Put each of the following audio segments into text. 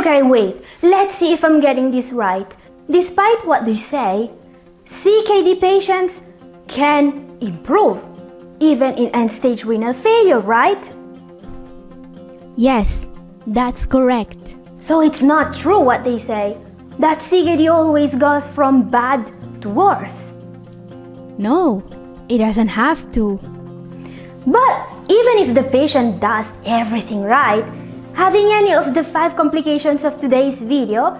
Okay, wait. Let's see if I'm getting this right. Despite what they say, CKD patients can improve, even in end-stage renal failure, right? Yes, that's correct. So it's not true what they say, that CKD always goes from bad to worse. No, it doesn't have to. But even if the patient does everything right, having any of the 5 complications of today's video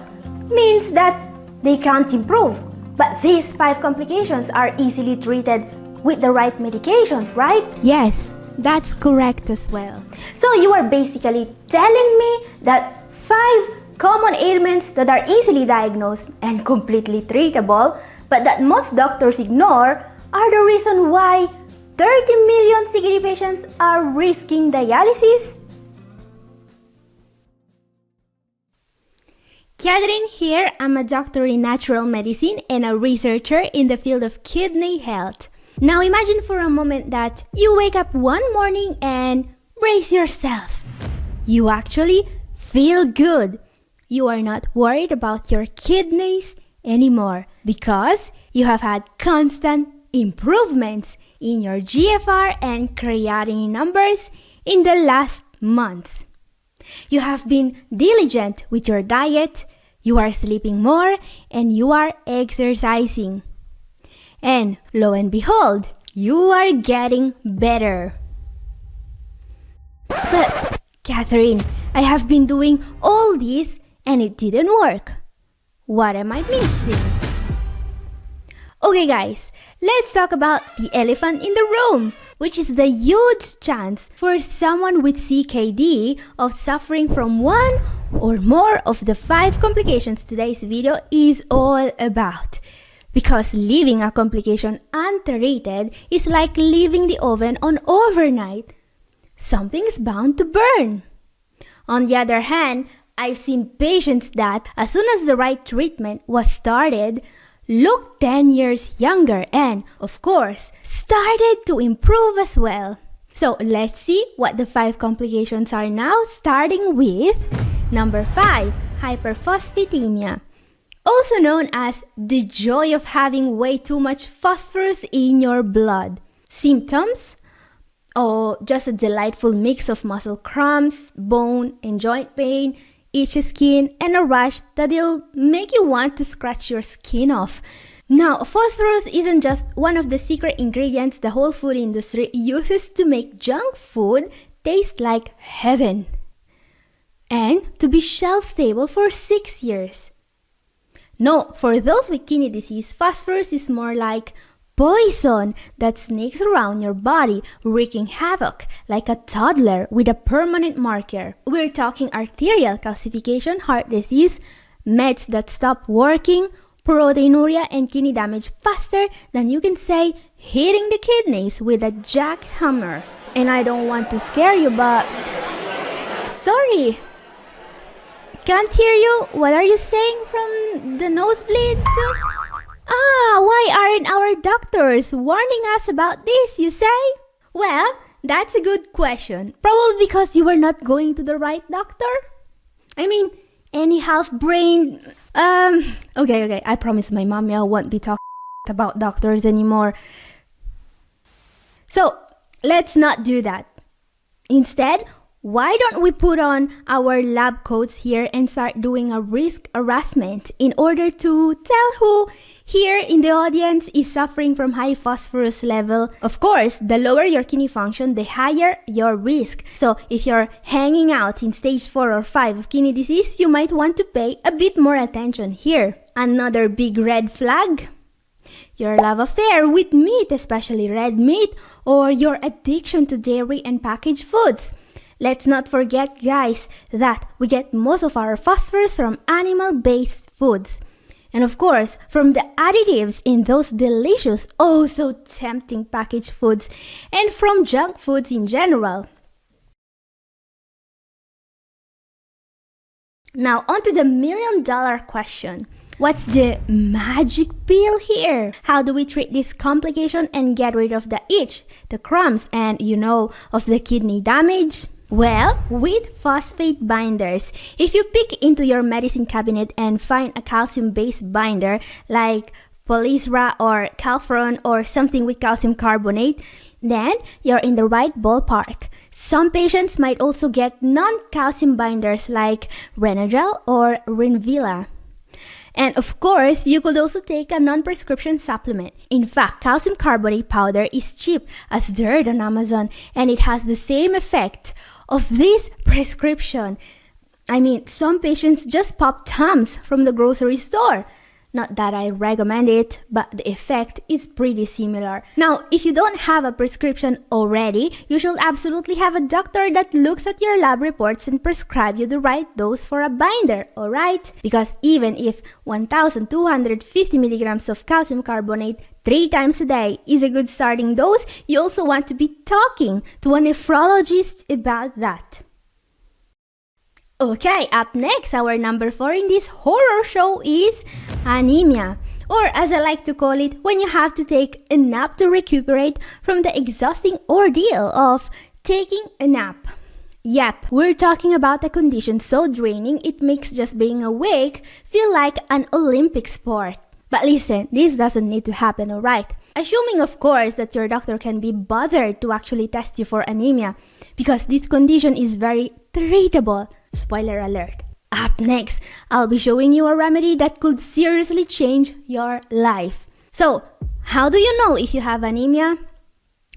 means that they can't improve. But these 5 complications are easily treated with the right medications, right? Yes, that's correct as well. So you are basically telling me that 5 common ailments that are easily diagnosed and completely treatable, but that most doctors ignore, are the reason why 30 million CKD patients are risking dialysis? Catherine here. I'm a doctor in natural medicine and a researcher in the field of kidney health. Now imagine for a moment that you wake up one morning and brace yourself. You actually feel good. You are not worried about your kidneys anymore because you have had constant improvements in your GFR and creatinine numbers in the last months. You have been diligent with your diet, you are sleeping more, and you are exercising. And lo and behold, you are getting better. But, Catherine, I have been doing all this and it didn't work. What am I missing? Okay guys, let's talk about the elephant in the room, which is the huge chance for someone with CKD of suffering from one or more of the 5 complications today's video is all about. Because leaving a complication untreated is like leaving the oven on overnight. Something's bound to burn. On the other hand, I've seen patients that, as soon as the right treatment was started, looked 10 years younger and, of course, started to improve as well. So let's see what the 5 complications are now, starting with number 5, hyperphosphatemia. Also known as the joy of having way too much phosphorus in your blood. Symptoms? Oh, just a delightful mix of muscle cramps, bone and joint pain, itchy skin, and a rash that'll make you want to scratch your skin off. Now, phosphorus isn't just one of the secret ingredients the whole food industry uses to make junk food taste like heaven. And to be shelf-stable for 6 years. No, for those with kidney disease, phosphorus is more like poison that sneaks around your body, wreaking havoc like a toddler with a permanent marker. We're talking arterial calcification, heart disease, meds that stop working, proteinuria, and kidney damage faster than you can say hitting the kidneys with a jackhammer. And I don't want to scare you, but sorry, can't hear you. What are you saying from the nosebleeds? Why aren't our doctors warning us about this, you say? Well, that's a good question. Probably because you were not going to the right doctor? I mean, any half-brained... Okay, I promise my mommy I won't be talking about doctors anymore. So, let's not do that. Instead, why don't we put on our lab coats here and start doing a risk assessment in order to tell who here in the audience is suffering from high phosphorus level. Of course, the lower your kidney function, the higher your risk. So if you're hanging out in stage 4 or 5 of kidney disease, you might want to pay a bit more attention here. Another big red flag? Your love affair with meat, especially red meat, or your addiction to dairy and packaged foods. Let's not forget, guys, that we get most of our phosphorus from animal-based foods. And of course, from the additives in those delicious, oh so tempting packaged foods, and from junk foods in general. Now, on to the million-dollar question. What's the magic pill here? How do we treat this complication and get rid of the itch, the cramps, and of the kidney damage? Well, with phosphate binders. If you peek into your medicine cabinet and find a calcium-based binder like Polisra or Calfron or something with calcium carbonate, then you're in the right ballpark. Some patients might also get non-calcium binders like Renagel or Rinvila. And of course, you could also take a non-prescription supplement. In fact, calcium carbonate powder is cheap as dirt on Amazon, and it has the same effect of this prescription. I mean, some patients just pop Tums from the grocery store. Not that I recommend it, but the effect is pretty similar. Now, if you don't have a prescription already, you should absolutely have a doctor that looks at your lab reports and prescribe you the right dose for a binder, alright? Because even if 1,250 milligrams of calcium carbonate 3 times a day is a good starting dose, you also want to be talking to a nephrologist about that. Okay, up next, our number 4 in this horror show is anemia. Or as I like to call it, when you have to take a nap to recuperate from the exhausting ordeal of taking a nap. Yep, we're talking about a condition so draining it makes just being awake feel like an Olympic sport. But listen, this doesn't need to happen, alright? Assuming of course that your doctor can be bothered to actually test you for anemia, because this condition is very treatable. Spoiler alert. Up next, I'll be showing you a remedy that could seriously change your life. So, how do you know if you have anemia?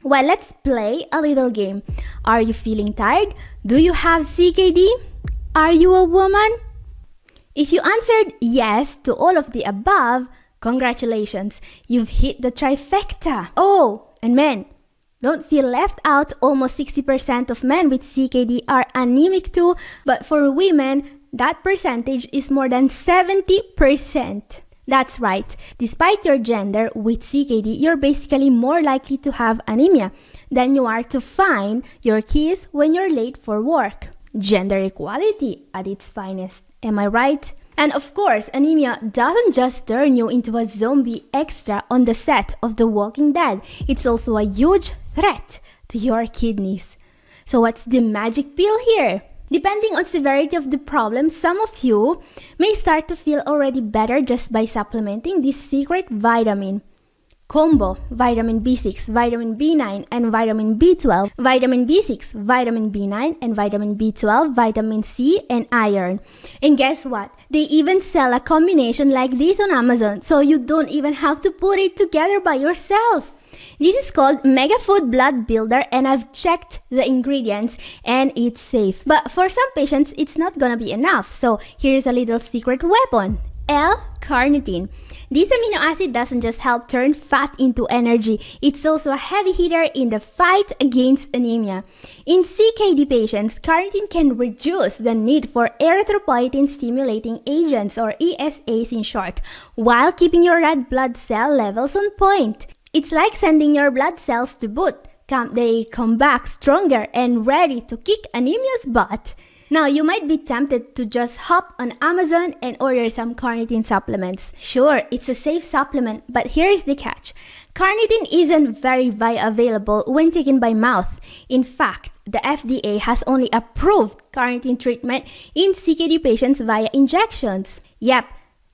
Well, let's play a little game. Are you feeling tired? Do you have CKD? Are you a woman? If you answered yes to all of the above, congratulations, you've hit the trifecta. Oh, and men, don't feel left out. Almost 60% of men with CKD are anemic too, but for women, that percentage is more than 70%. That's right. Despite your gender, with CKD, you're basically more likely to have anemia than you are to find your keys when you're late for work. Gender equality at its finest. Am I right? And of course, anemia doesn't just turn you into a zombie extra on the set of The Walking Dead. It's also a huge threat to your kidneys. So what's the magic pill here? Depending on severity of the problem, some of you may start to feel already better just by supplementing this secret vitamin. Combo, vitamin B6, vitamin B9, and vitamin B12, vitamin B6, vitamin B9, and vitamin B12, vitamin C, and iron. And guess what? They even sell a combination like this on Amazon, so you don't even have to put it together by yourself. This is called Mega Food Blood Builder, and I've checked the ingredients and it's safe. But for some patients, it's not gonna be enough, so here's a little secret weapon. L-carnitine. This amino acid doesn't just help turn fat into energy, it's also a heavy hitter in the fight against anemia. In CKD patients, carnitine can reduce the need for erythropoietin-stimulating agents, or ESAs in short, while keeping your red blood cell levels on point. It's like sending your blood cells to boot. They come back stronger and ready to kick anemia's butt. Now, you might be tempted to just hop on Amazon and order some carnitine supplements. Sure, it's a safe supplement, but here's the catch. Carnitine isn't very bioavailable when taken by mouth. In fact, the FDA has only approved carnitine treatment in CKD patients via injections. Yep,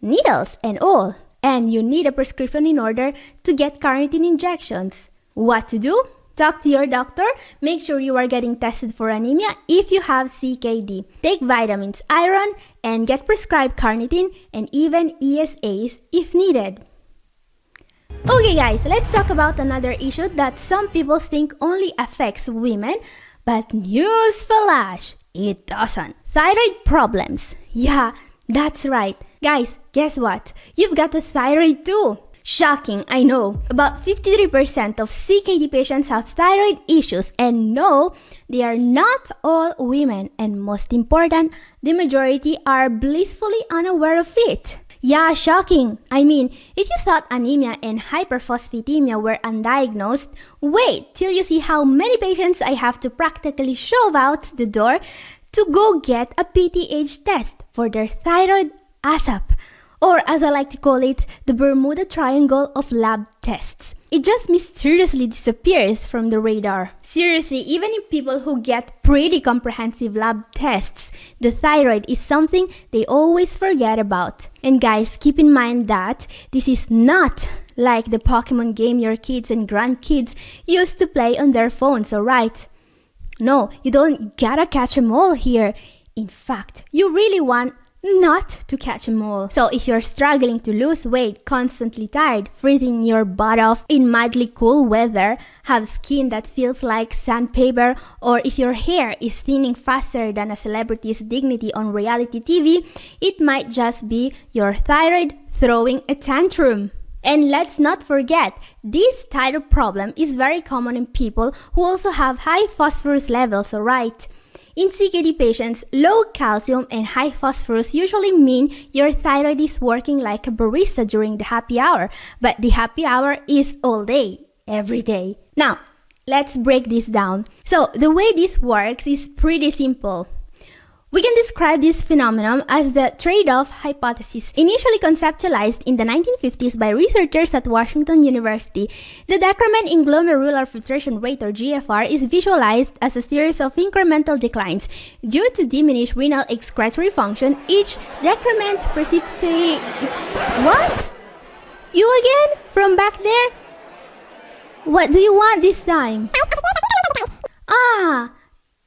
needles and all. And you need a prescription in order to get carnitine injections. What to do? Talk to your doctor. Make sure you are getting tested for anemia if you have CKD. Take vitamins, iron, and get prescribed carnitine and even ESAs if needed. Okay guys, let's talk about another issue that some people think only affects women, but newsflash, it doesn't. Thyroid problems. Yeah, that's right. Guys, guess what? You've got a thyroid too. Shocking, I know. About 53% of CKD patients have thyroid issues, and no, they are not all women, and most important, the majority are blissfully unaware of it. Yeah, shocking. I mean, if you thought anemia and hyperphosphatemia were undiagnosed, wait till you see how many patients I have to practically shove out the door to go get a PTH test for their thyroid ASAP. Or as I like to call it, the Bermuda Triangle of lab tests. It just mysteriously disappears from the radar. Seriously, even in people who get pretty comprehensive lab tests, the thyroid is something they always forget about. And guys, keep in mind that this is not like the Pokemon game your kids and grandkids used to play on their phones, alright? No, you don't gotta catch 'em all here. In fact, you really want not to catch 'em all. So if you're struggling to lose weight, constantly tired, freezing your butt off in madly cool weather, have skin that feels like sandpaper, or if your hair is thinning faster than a celebrity's dignity on reality TV, it might just be your thyroid throwing a tantrum. And let's not forget, this thyroid problem is very common in people who also have high phosphorus levels, alright? In CKD patients, low calcium and high phosphorus usually mean your thyroid is working like a barista during the happy hour, but the happy hour is all day, every day. Now, let's break this down. So, the way this works is pretty simple. We can describe this phenomenon as the trade-off hypothesis, initially conceptualized in the 1950s by researchers at Washington University. The decrement in glomerular filtration rate, or GFR, is visualized as a series of incremental declines. Due to diminished renal excretory function, each decrement precipitates... What? You again? From back there? What do you want this time?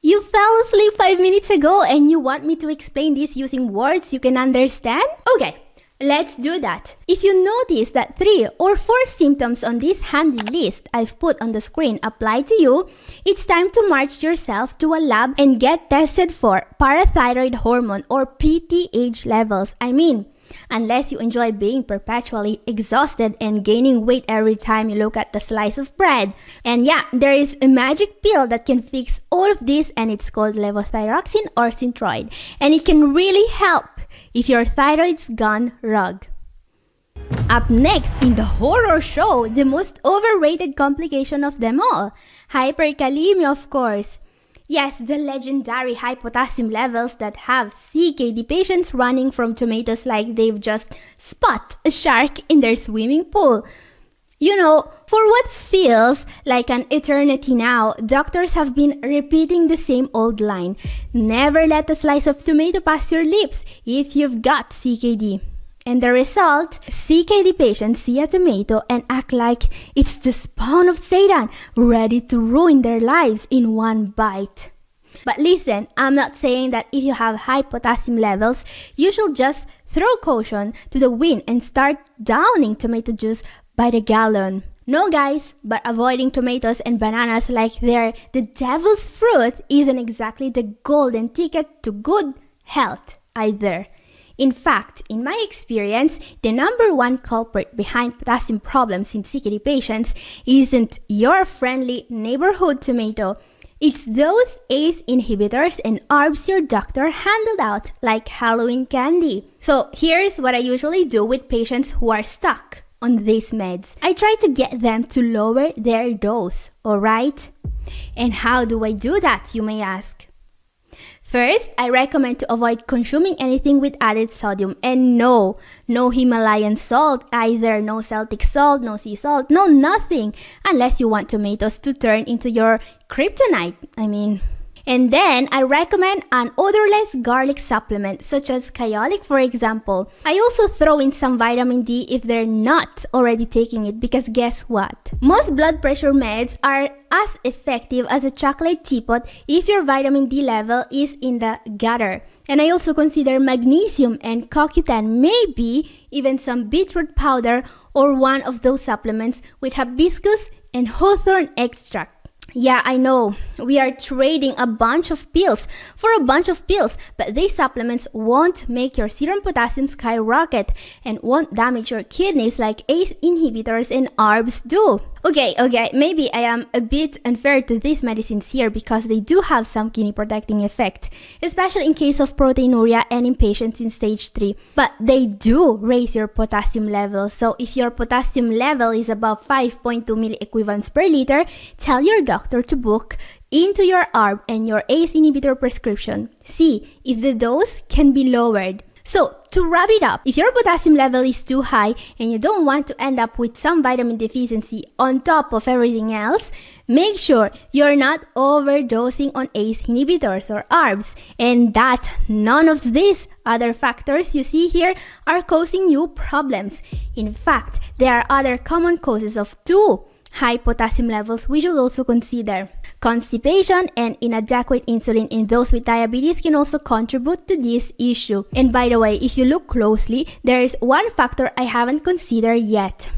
You fell asleep 5 minutes ago and you want me to explain this using words you can understand? Okay, let's do that. If you notice that 3 or 4 symptoms on this handy list I've put on the screen apply to you, it's time to march yourself to a lab and get tested for parathyroid hormone, or PTH levels. Unless you enjoy being perpetually exhausted and gaining weight every time you look at the slice of bread. And yeah, there is a magic pill that can fix all of this, and it's called levothyroxine or Synthroid. And it can really help if your thyroid's gone rogue. Up next in the horror show, the most overrated complication of them all, hyperkalemia, of course. Yes, the legendary high potassium levels that have CKD patients running from tomatoes like they've just spot a shark in their swimming pool. You know, for what feels like an eternity now, doctors have been repeating the same old line: never let a slice of tomato pass your lips if you've got CKD. And the result, CKD patients see a tomato and act like it's the spawn of Satan, ready to ruin their lives in one bite. But listen, I'm not saying that if you have high potassium levels, you should just throw caution to the wind and start downing tomato juice by the gallon. No guys, but avoiding tomatoes and bananas like they're the devil's fruit isn't exactly the golden ticket to good health either. In fact, in my experience, the number one culprit behind potassium problems in CKD patients isn't your friendly neighborhood tomato. It's those ACE inhibitors and ARBs your doctor handed out like Halloween candy. So here's what I usually do with patients who are stuck on these meds. I try to get them to lower their dose, alright? And how do I do that, you may ask? First, I recommend to avoid consuming anything with added sodium. And no Himalayan salt either, no Celtic salt, no sea salt, no nothing. Unless you want tomatoes to turn into your kryptonite, And then, I recommend an odorless garlic supplement, such as Kyolic, for example. I also throw in some vitamin D if they're not already taking it, because guess what? Most blood pressure meds are as effective as a chocolate teapot if your vitamin D level is in the gutter. And I also consider magnesium and CoQ10, maybe even some beetroot powder or one of those supplements with hibiscus and hawthorn extract. Yeah, I know, we are trading a bunch of pills for a bunch of pills, but these supplements won't make your serum potassium skyrocket and won't damage your kidneys like ACE inhibitors and ARBs do. Okay, maybe I am a bit unfair to these medicines here because they do have some kidney protecting effect, especially in case of proteinuria and in patients in stage 3. But they do raise your potassium level, so if your potassium level is above 5.2 milliequivalents per liter, tell your doctor to book into your ARB and your ACE inhibitor prescription. See if the dose can be lowered. So, to wrap it up, if your potassium level is too high and you don't want to end up with some vitamin deficiency on top of everything else, make sure you're not overdosing on ACE inhibitors or ARBs, and that none of these other factors you see here are causing you problems. In fact, there are other common causes of too high potassium levels we should also consider. Constipation and inadequate insulin in those with diabetes can also contribute to this issue. And by the way, if you look closely, there is one factor I haven't considered yet.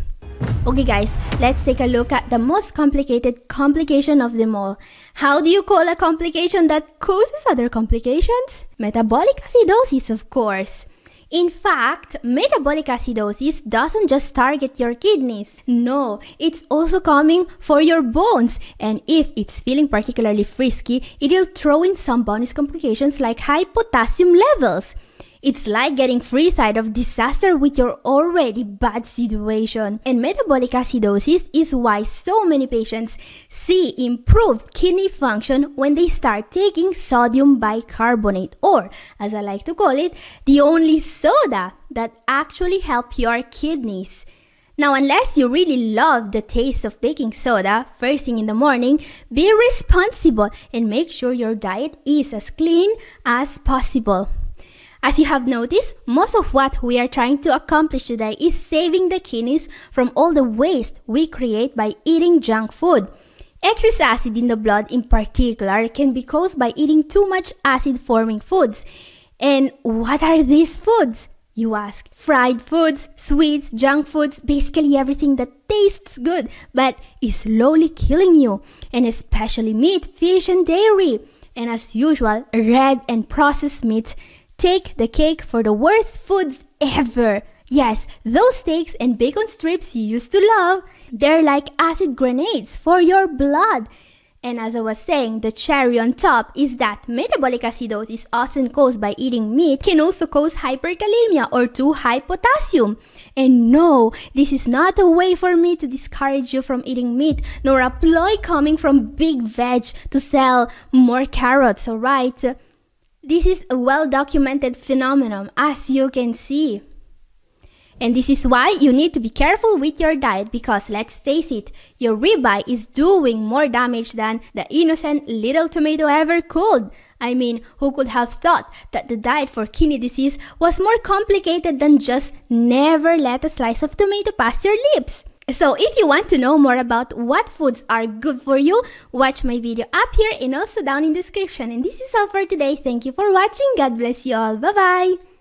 Okay guys, let's take a look at the most complicated complication of them all. How do you call a complication that causes other complications? Metabolic acidosis, of course. In fact, metabolic acidosis doesn't just target your kidneys. No, it's also coming for your bones. And if it's feeling particularly frisky, it'll throw in some bonus complications like high potassium levels. It's like getting free side of disaster with your already bad situation. And metabolic acidosis is why so many patients see improved kidney function when they start taking sodium bicarbonate, or as I like to call it, the only soda that actually helps your kidneys. Now, unless you really love the taste of baking soda first thing in the morning, be responsible and make sure your diet is as clean as possible. As you have noticed, most of what we are trying to accomplish today is saving the kidneys from all the waste we create by eating junk food. Excess acid in the blood in particular can be caused by eating too much acid-forming foods. And what are these foods, you ask? Fried foods, sweets, junk foods, basically everything that tastes good but is slowly killing you, and especially meat, fish, and dairy. And as usual, red and processed meats take the cake for the worst foods ever. Yes, those steaks and bacon strips you used to love, they're like acid grenades for your blood. And as I was saying, the cherry on top is that metabolic acidosis, often caused by eating meat, can also cause hyperkalemia or too high potassium. And no, this is not a way for me to discourage you from eating meat, nor a ploy coming from Big Veg to sell more carrots, alright? This is a well-documented phenomenon, as you can see. And this is why you need to be careful with your diet, because let's face it, your ribeye is doing more damage than the innocent little tomato ever could. I mean, who could have thought that the diet for kidney disease was more complicated than just never let a slice of tomato pass your lips? So if you want to know more about what foods are good for you, watch my video up here and also down in the description. And this is all for today. Thank you for watching. God bless you all. Bye-bye.